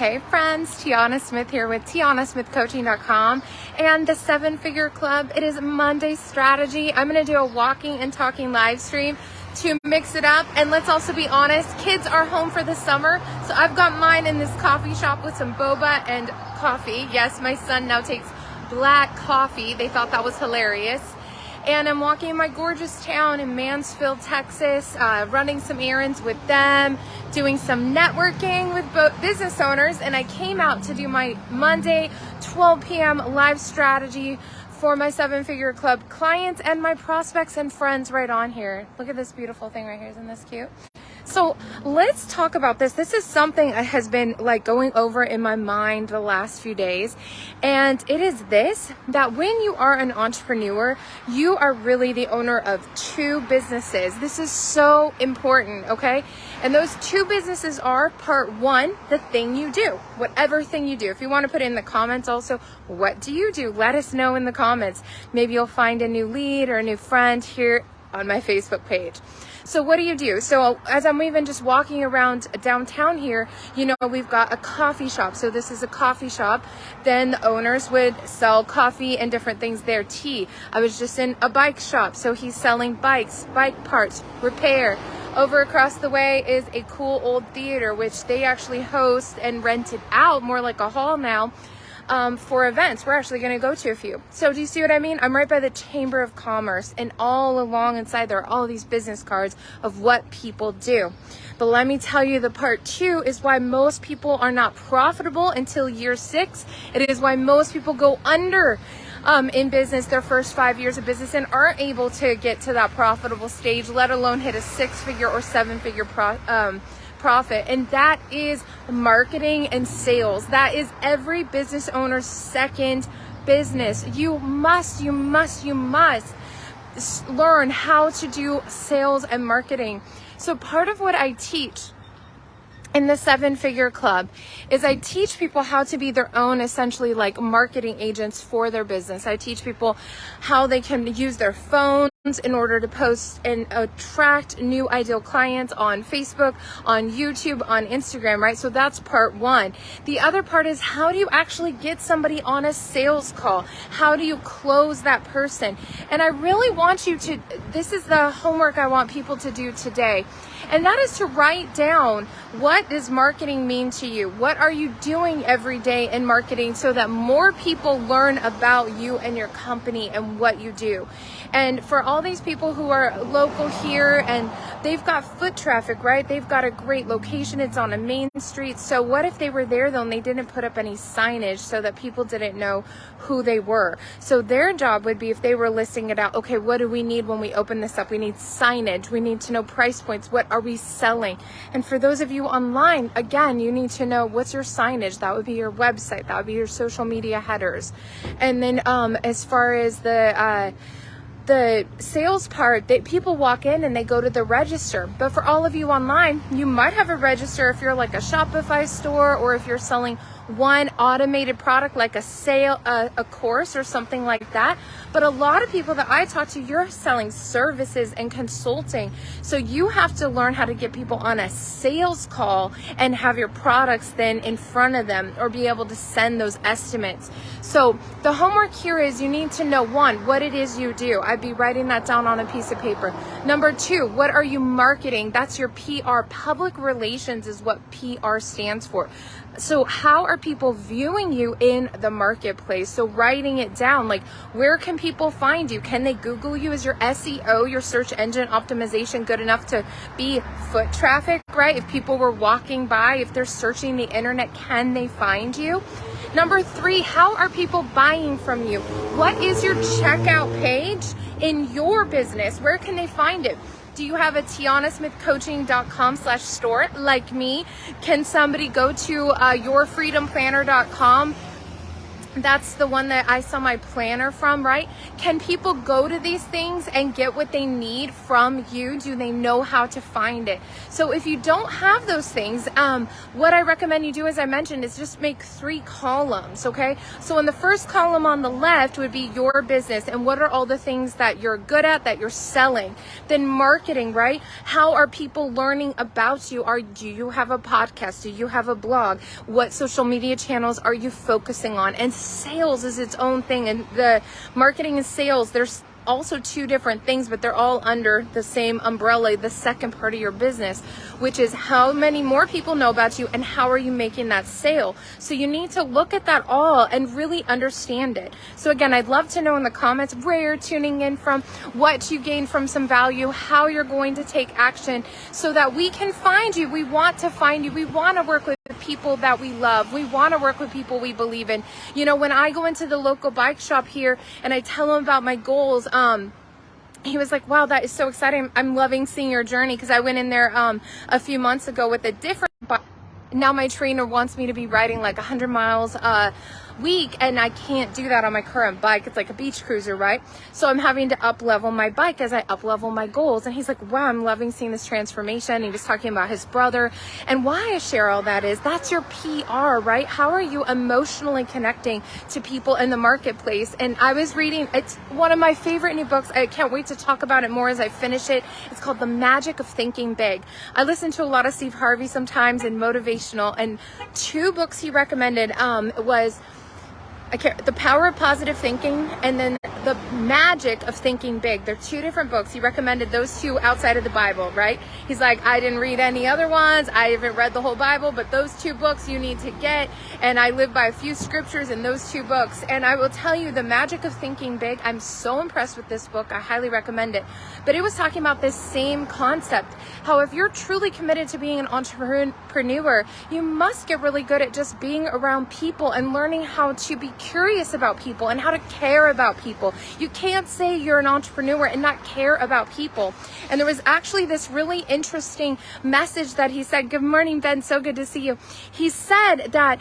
Hey friends, Tiana Smith here with TianaSmithCoaching.com and the 7-Figure Club. It is Monday Strategy. I'm going to do a walking and talking live stream to mix it up. And let's also be honest, kids are home for the summer. So I've got mine in this coffee shop with some boba and coffee. Yes, my son now takes black coffee. They thought that was hilarious. And I'm walking in my gorgeous town in Mansfield, Texas, running some errands with them, doing some networking with business owners. And I came out to do my Monday 12 p.m. live strategy for my 7-Figure Club clients and my prospects and friends right on here. Look at this beautiful thing right here. Isn't this cute? So let's talk about this. This is something that has been like going over in my mind the last few days. And it is this, that when you are an entrepreneur, you are really the owner of 2 businesses. This is so important, okay? And those 2 businesses are, part 1, the thing you do, whatever thing you do. If you want to put it in the comments also, what do you do? Let us know in the comments. Maybe you'll find a new lead or a new friend here on my Facebook page. So what do you do? So as I'm even just walking around downtown here, you know, we've got a coffee shop. So this is a coffee shop. Then the owners would sell coffee and different things there, tea. I was just in a bike shop. So he's selling bikes, bike parts, repair. Over across the way is a cool old theater, which they actually host and rent it out, more like a hall now. For events. We're actually going to go to a few. So do you see what I mean? I'm right by the Chamber of Commerce, and all along inside there are all these business cards of what people do. But let me tell you, the part 2 is why most people are not profitable until year 6. It is why most people go under in business their first 5 years of business and aren't able to get to that profitable stage, let alone hit a 6-figure or 7-figure profit. And that is marketing and sales. That is every business owner's second business. You must learn how to do sales and marketing. So part of what I teach in the 7-Figure Club is I teach people how to be their own, essentially like marketing agents for their business. I teach people how they can use their phones in order to post and attract new ideal clients on Facebook, on YouTube, on Instagram, right? So that's part 1. The other part is, how do you actually get somebody on a sales call? How do you close that person? And I really want you to, this is the homework I want people to do today. And that is to write down, what does marketing mean to you? What are you doing every day in marketing so that more people learn about you and your company and what you do? And for all these people who are local here and they've got foot traffic, right? They've got a great location. It's on a main street. So what if they were there though and they didn't put up any signage so that people didn't know who they were? So their job would be, if they were listing it out, okay, what do we need when we open this up? We need signage. We need to know price points. What are we selling? And for those of you online, again, you need to know, what's your signage? That would be your website. That would be your social media headers. And then as far as the sales part, that people walk in and they go to the register. But for all of you online, you might have a register if you're like a Shopify store, or if you're selling one automated product like a course or something like that. But a lot of people that I talk to, you're selling services and consulting. So you have to learn how to get people on a sales call and have your products then in front of them, or be able to send those estimates. So the homework here is, you need to know, 1, what it is you do. I'd be writing that down on a piece of paper. Number 2, what are you marketing? That's your PR. Public relations is what PR stands for. So how are people viewing you in the marketplace? So writing it down, like, where can people find you? Can they Google you? Is your SEO, your search engine optimization, good enough to be foot traffic, right? If people were walking by, if they're searching the internet, can they find you? Number 3, how are people buying from you? What is your checkout page in your business? Where can they find it? Do you have a TianaSmithCoaching.com/store like me? Can somebody go to yourfreedomplanner.com That's the one that I saw my planner from, right? Can people go to these things and get what they need from you? Do they know how to find it? So if you don't have those things, what I recommend you do, as I mentioned, is just make 3 columns, okay? So in the first column on the left would be your business and what are all the things that you're good at, that you're selling. Then marketing, right? How are people learning about you? Do you have a podcast? Do you have a blog? What social media channels are you focusing on? And sales is its own thing, and the marketing and sales, there's also 2 different things, but they're all under the same umbrella, the second part of your business, which is how many more people know about you and how are you making that sale. So you need to look at that all and really understand it. So again, I'd love to know in the comments where you're tuning in from, what you gained from some value, how you're going to take action so that we can find you. We want to find you. We want to work with people that we love. We want to work with people we believe in. You know, when I go into the local bike shop here and I tell them about my goals, he was like, wow, that is so exciting. I'm loving seeing your journey, because I went in there a few months ago with a different bike. Now my trainer wants me to be riding like 100 miles a week, and I can't do that on my current bike. It's like a beach cruiser, right? So I'm having to up level my bike as I up level my goals. And he's like, wow, I'm loving seeing this transformation. He was talking about his brother, and why I share all that is that's your PR, right? How are you emotionally connecting to people in the marketplace? And I was reading, it's one of my favorite new books. I can't wait to talk about it more as I finish it. It's called The Magic of Thinking Big. I listen to a lot of Steve Harvey sometimes and motivational, and 2 books he recommended was The Power of Positive Thinking, and then The Magic of Thinking Big. They're 2 different books. He recommended those 2 outside of the Bible, right? He's like, I didn't read any other ones. I haven't read the whole Bible, but those 2 books you need to get. And I live by a few scriptures in those 2 books. And I will tell you, The Magic of Thinking Big, I'm so impressed with this book. I highly recommend it. But it was talking about this same concept, how if you're truly committed to being an entrepreneur, you must get really good at just being around people and learning how to be curious about people and how to care about people. You can't say you're an entrepreneur and not care about people. And there was actually this really interesting message that he said. Good morning, Ben. So good to see you. He said that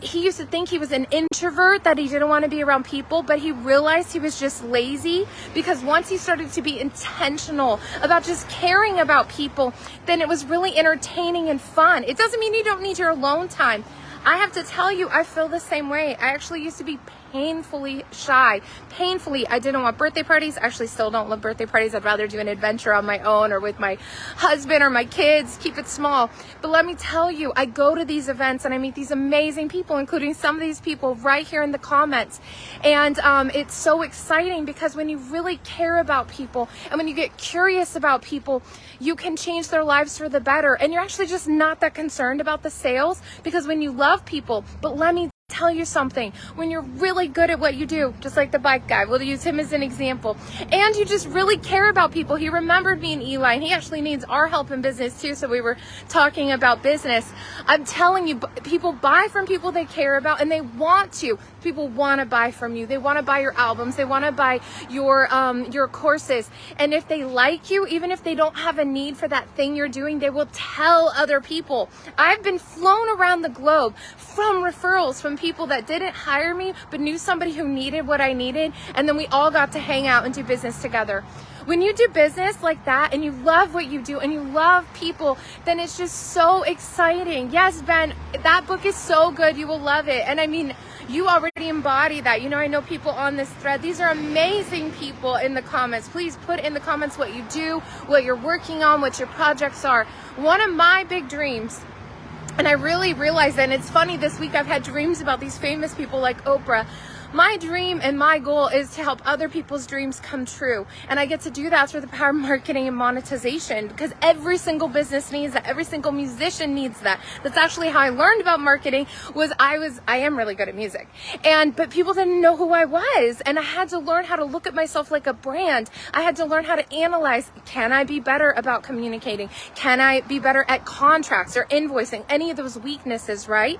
he used to think he was an introvert, that he didn't want to be around people, but he realized he was just lazy, because once he started to be intentional about just caring about people, then it was really entertaining and fun. It doesn't mean you don't need your alone time. I have to tell you, I feel the same way. I actually used to be painfully shy. Painfully, I didn't want birthday parties. Actually, still don't love birthday parties. I'd rather do an adventure on my own or with my husband or my kids. Keep it small. But let me tell you, I go to these events and I meet these amazing people, including some of these people right here in the comments. And it's so exciting, because when you really care about people and when you get curious about people, you can change their lives for the better. And you're actually just not that concerned about the sales, because when you love people, but let me tell you something, when you're really good at what you do, just like the bike guy, we'll use him as an example, and you just really care about people. He remembered me and Eli, and he actually needs our help in business too, so we were talking about business. I'm telling you, people buy from people they care about, and they want to. People want to buy from you. They want to buy your albums. They want to buy your courses. And if they like you, even if they don't have a need for that thing you're doing, they will tell other people. I've been flown around the globe from referrals from people that didn't hire me, but knew somebody who needed what I needed. And then we all got to hang out and do business together. When you do business like that and you love what you do and you love people, then it's just so exciting. Yes, Ben, that book is so good. You will love it. And I mean, you already embody that. You know, I know people on this thread. These are amazing people in the comments. Please put in the comments what you do, what you're working on, what your projects are. One of my big dreams, and I really realized that, and it's funny, this week I've had dreams about these famous people like Oprah. My dream and my goal is to help other people's dreams come true. And I get to do that through the power of marketing and monetization, because every single business needs that. Every single musician needs that. That's actually how I learned about marketing. I am really good at music. But people didn't know who I was. And I had to learn how to look at myself like a brand. I had to learn how to analyze. Can I be better about communicating? Can I be better at contracts or invoicing? Any of those weaknesses, right?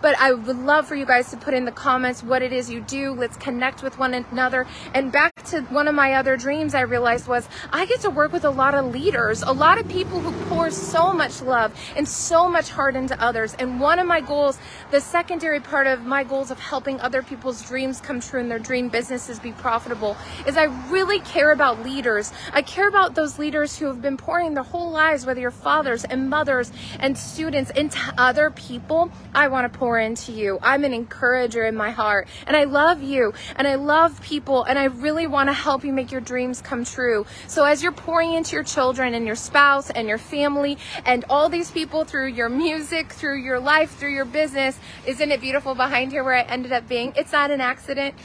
But I would love for you guys to put in the comments what it is you do. Let's connect with one another. And back to one of my other dreams I realized was I get to work with a lot of leaders, a lot of people who pour so much love and so much heart into others. And one of my goals, the secondary part of my goals of helping other people's dreams come true and their dream businesses be profitable, is I really care about leaders. I care about those leaders who have been pouring their whole lives, whether you're fathers and mothers and students, into other people. I want to pour into you. I'm an encourager in my heart, and I love you, and I love people, and I really want to help you make your dreams come true. So as you're pouring into your children and your spouse and your family and all these people through your music, through your life, through your business, isn't it beautiful behind here where I ended up being? It's not an accident.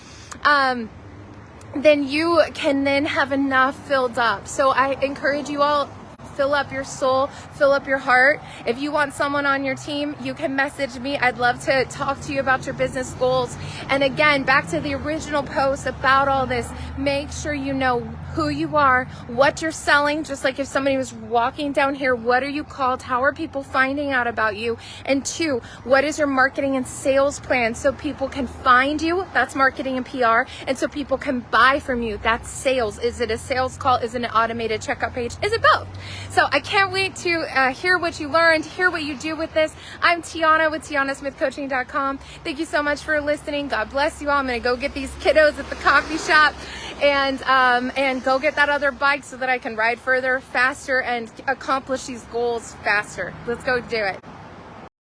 Then you can then have enough filled up. So I encourage you all, fill up your soul, fill up your heart. If you want someone on your team, you can message me. I'd love to talk to you about your business goals. And again, back to the original post about all this, make sure you know who you are, what you're selling. Just like if somebody was walking down here, what are you called? How are people finding out about you? And 2, what is your marketing and sales plan so people can find you? That's marketing and PR. And so people can buy from you. That's sales. Is it a sales call? Is it an automated checkout page? Is it both? So I can't wait to hear what you learned, hear what you do with this. I'm Tiana with TianaSmithCoaching.com. Thank you so much for listening. God bless you all. I'm going to go get these kiddos at the coffee shop and go get that other bike so that I can ride further, faster, and accomplish these goals faster. Let's go do it.